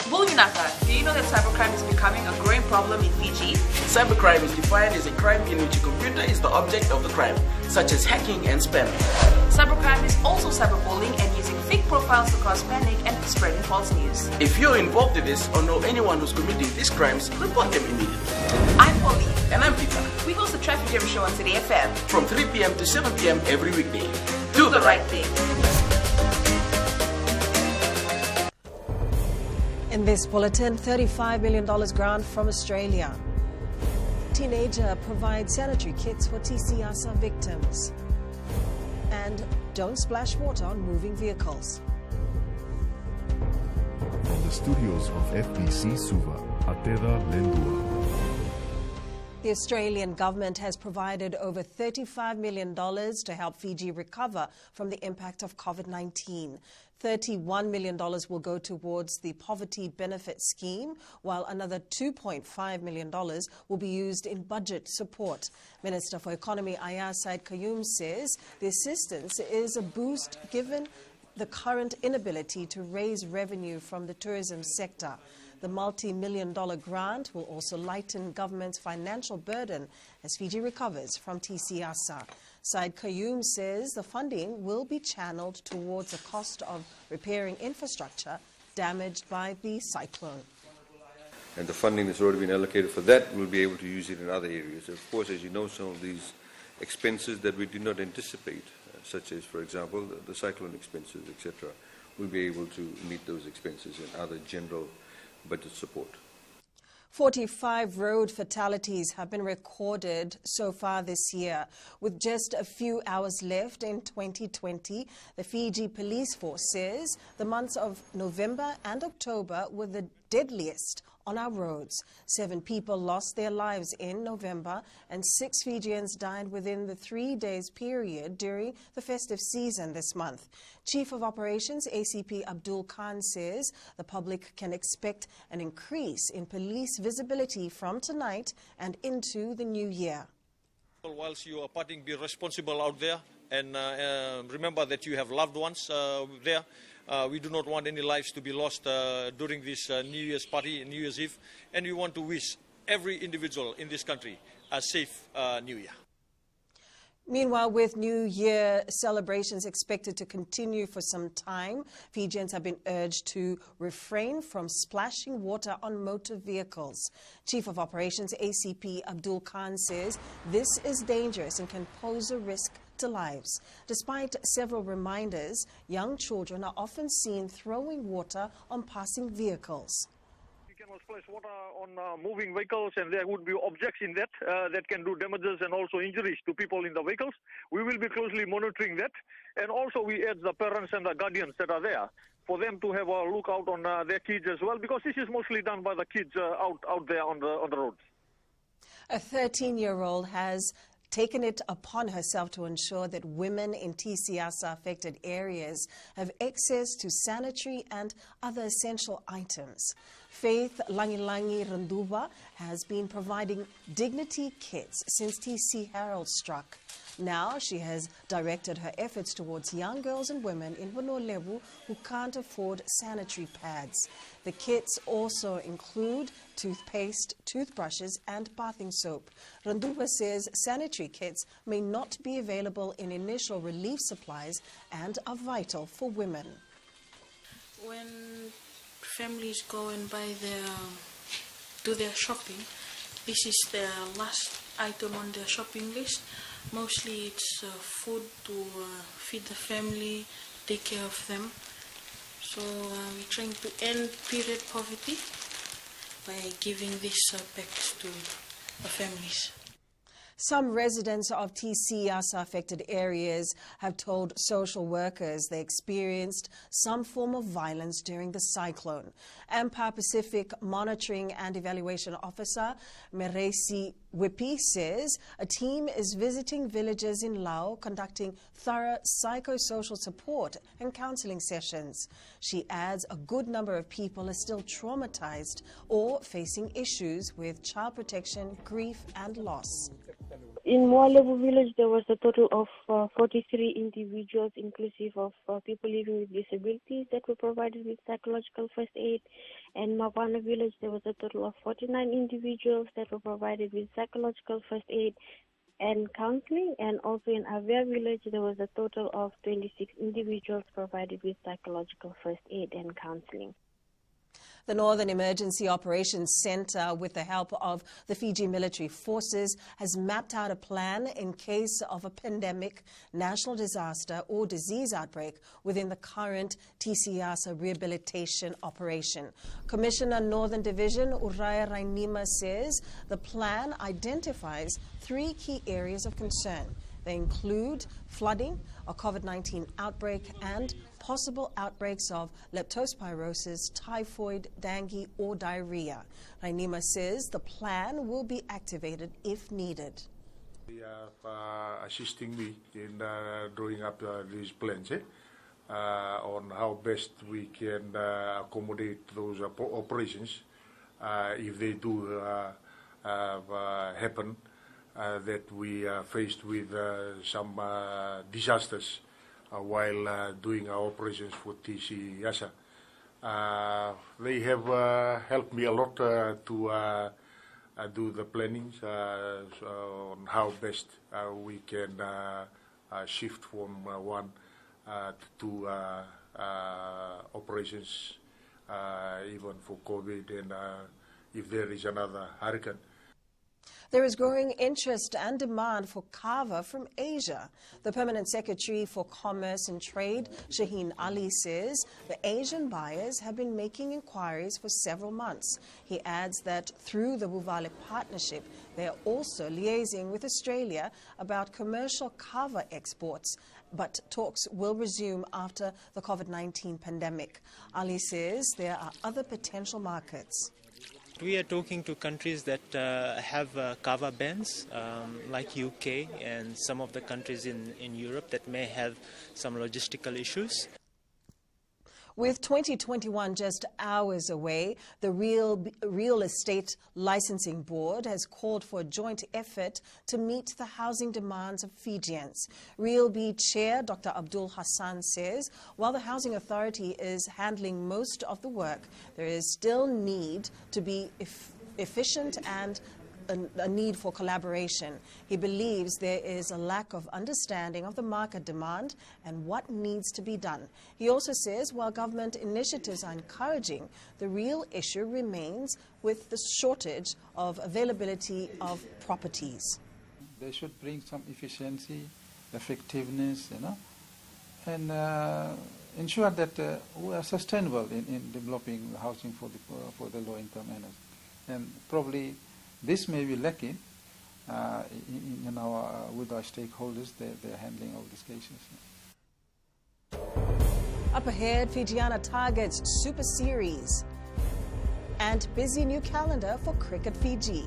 Bulginaka, do you know that cybercrime is becoming a growing problem in Fiji? Cybercrime is defined as a crime in which a computer is the object of the crime, such as hacking and spamming. Cybercrime is also cyberbullying and using fake profiles to cause panic and spreading false news. If you're involved in this or know anyone who's committing these crimes, report them immediately. I'm Polly. And I'm Peter. We host the Traffic Jam Show on City FM. From 3 p.m. to 7 p.m. every weekday. Do the right thing. In this bulletin, $35 million grant from Australia. Teenager provides sanitary kits for TCASA victims. And don't splash water on moving vehicles. From the studios of FBC Suva, Atera Lendua. The Australian government has provided over $35 million to help Fiji recover from the impact of COVID-19. $31 million will go towards the Poverty Benefit Scheme, while another $2.5 million will be used in budget support. Minister for Economy Ayar Psychosocial says the assistance is a boost given the current inability to raise revenue from the tourism sector. The multi-million-dollar grant will also lighten government's financial burden as Fiji recovers from TCASA. Syed Qayyum says the funding will be channeled towards the cost of repairing infrastructure damaged by the cyclone. And the funding that's already been allocated for that, we'll be able to use it in other areas. Of course, as you know, some of these expenses that we did not anticipate, such as, for example, the cyclone expenses, etc., we'll be able to meet those expenses in other general budget support. 45 road fatalities have been recorded so far this year. With just a few hours left in 2020, the Fiji Police Force says the months of November and October were the deadliest on our roads. 7 people lost their lives in November and 6 Fijians died within the 3 days period during the festive season this month. Chief of Operations ACP Abdul Khan says the public can expect an increase in police visibility from tonight and into the new year. Whilst you are partying, be responsible out there and remember that you have loved ones there. We do not want any lives to be lost during this New Year's party, New Year's Eve, and we want to wish every individual in this country a safe New Year. Meanwhile, with New Year celebrations expected to continue for some time, Fijians have been urged to refrain from splashing water on motor vehicles. Chief of Operations ACP Abdul Khan says this is dangerous and can pose a risk to lives. Despite several reminders, young children are often seen throwing water on passing vehicles. Splash water on moving vehicles, and there would be objects in that that can do damages and also injuries to people in the vehicles. We will be closely monitoring that, and also we urge the parents and the guardians that are there for them to have a look out on their kids as well, because this is mostly done by the kids out there on the roads. A 13-year-old has taken it upon herself to ensure that women in TCASA-affected areas have access to sanitary and other essential items. Faith Langilangi Randuva has been providing dignity kits since TC Herald struck. Now she has directed her efforts towards young girls and women in Honolevu who can't afford sanitary pads. The kits also include toothpaste, toothbrushes and bathing soap. Randuva says sanitary kits may not be available in initial relief supplies and are vital for women. When families go and do their shopping, this is the last item on their shopping list. Mostly it's food to feed the family, take care of them. So we're trying to end period poverty by giving these packs to the families. Some residents of TCASA-affected areas have told social workers they experienced some form of violence during the cyclone. Empire Pacific Monitoring and Evaluation Officer Meresi Whippy says a team is visiting villages in Lao conducting thorough psychosocial support and counseling sessions. She adds a good number of people are still traumatized or facing issues with child protection, grief and loss. In Moalebu village, there was a total of 43 individuals, inclusive of people living with disabilities, that were provided with psychological first aid In Mabana village, there was a total of 49 individuals that were provided with psychological first aid and counseling. And also in Avia village, there was a total of 26 individuals provided with psychological first aid and counseling. The Northern Emergency Operations Center, with the help of the Fiji military forces, has mapped out a plan in case of a pandemic, national disaster or disease outbreak within the current TCIASA rehabilitation operation. Commissioner Northern Division Uraya Rainima says the plan identifies 3 key areas of concern. They include flooding, a COVID-19 outbreak, and possible outbreaks of leptospirosis, typhoid, dengue, or diarrhea. Rainima says the plan will be activated if needed. They are assisting me in drawing up these plans on how best we can accommodate those operations if they do happen. That we are faced with some disasters while doing our operations for TCIASA. They have helped me a lot to do the planning on how best we can shift from 1 to 2 operations, even for COVID, and if there is another hurricane. There is growing interest and demand for Kava from Asia. The Permanent Secretary for Commerce and Trade, Shaheen Ali, says the Asian buyers have been making inquiries for several months. He adds that through the Buvale partnership, they are also liaising with Australia about commercial Kava exports, but talks will resume after the COVID-19 pandemic. Ali says there are other potential markets. We are talking to countries that have Kava bans, like UK and some of the countries in Europe that may have some logistical issues. With 2021 just hours away, the Real Estate Licensing Board has called for a joint effort to meet the housing demands of Fijians. Real B Chair Dr. Abdul Hassan says while the Housing Authority is handling most of the work, there is still need to be efficient and a need for collaboration. He believes there is a lack of understanding of the market demand and what needs to be done. He also says while government initiatives are encouraging, the real issue remains with the shortage of availability of properties. They should bring some efficiency, effectiveness, and ensure that we are sustainable in developing housing for the low-income earners. And probably this may be lacking with our stakeholders. They're handling all these cases. Up ahead, Fijiana targets Super Series and busy new calendar for Cricket Fiji.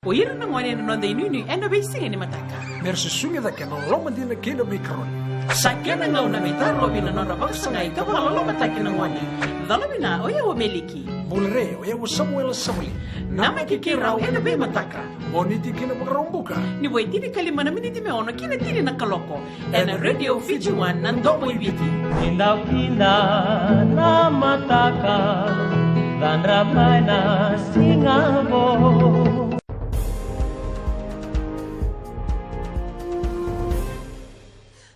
Oira na ngone no de nunu ena be singa ni mataka. Merse sunga da kena loma dina kena mikron. Sakena ngau na mitar lo bina nona baksa ngai ka bala loma taki na ngone. Dala bina oya wo meliki. Bulre oya wo Samuel Samuel. Nama ki rau ena be mataka. Boniti kena makarombuka. Ni wai tiri kalima na miniti me ono kina tiri na kaloko. Ena Radio Fiji One na ndomo ibiti. Indah indah na mataka dan ramai na singabo.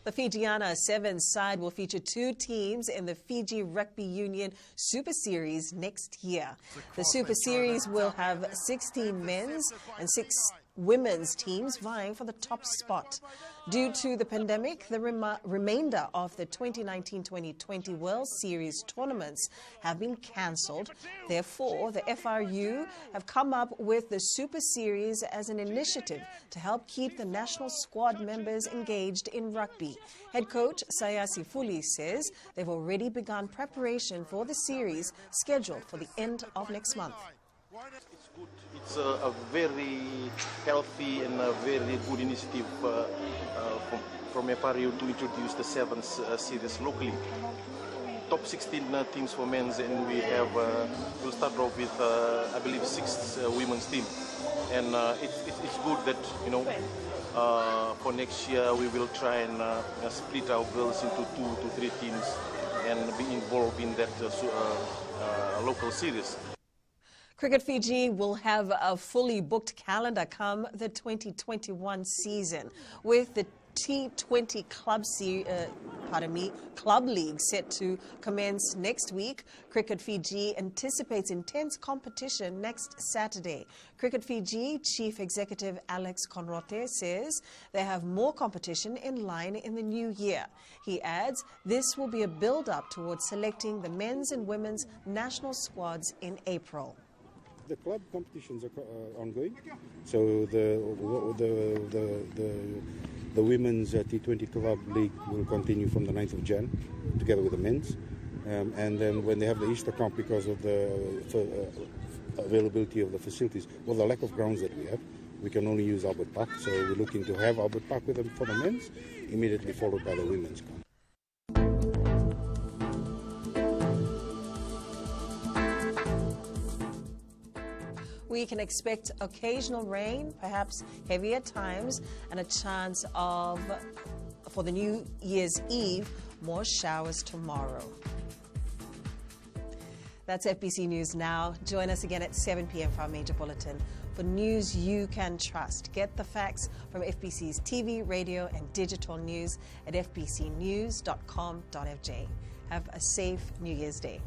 The Fijiana Sevens side will feature 2 teams in the Fiji Rugby Union Super Series next year. The Super Series will have 16 men's and 6 women's teams vying for the top spot. Due to the pandemic, the remainder of the 2019-2020 World Series tournaments have been cancelled. Therefore, the FRU have come up with the Super Series as an initiative to help keep the national squad members engaged in rugby. Head coach Sayasi Fuli says they've already begun preparation for the series scheduled for the end of next month. It's a very healthy and a very good initiative from FRU to introduce the Sevens series locally. Top 16 teams for men's, and we have we'll start off with I believe 6 women's team, and it's good that For next year, we will try and split our girls into 2 to 3 teams and be involved in that local series. Cricket Fiji will have a fully booked calendar come the 2021 season, with the T20 Club League set to commence next week. Cricket Fiji anticipates intense competition next Saturday. Cricket Fiji Chief Executive Alex Conrote says they have more competition in line in the new year. He adds this will be a build-up towards selecting the men's and women's national squads in April. The club competitions are ongoing, so the women's T20 Club League will continue from the 9th of Jan, together with the men's, and then when they have the Easter camp, because of the availability of the facilities, or the lack of grounds that we have, we can only use Albert Park, so we're looking to have Albert Park with them for the men's, immediately followed by the women's camp. We can expect occasional rain, perhaps heavy at times, and a chance of, for the New Year's Eve, more showers tomorrow. That's FBC News Now. Join us again at 7 p.m. for our major bulletin. For news you can trust, get the facts from FBC's TV, radio, and digital news at fbcnews.com.fj. Have a safe New Year's Day.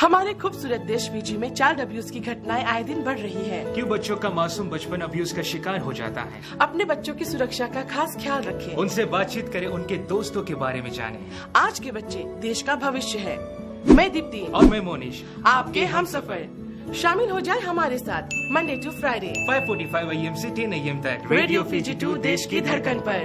हमारे खूबसूरत देश Fiji में child abuse की घटनाएं आए दिन बढ़ रही हैं। क्यों बच्चों का मासूम बचपन अब्यूज का शिकार हो जाता है? अपने बच्चों की सुरक्षा का खास ख्याल रखें। उनसे बातचीत करें, उनके दोस्तों के बारे में जानें। आज के बच्चे देश का भविष्य है। मैं दीप्ति और मैं मोनिश, आपके हमसफर। शामिल हो जाए हमारे साथ मंडे टू फ्राइडे 5:45 AM से 10 AM तक रेडियो फिजी 2 देश की धड़कन पर।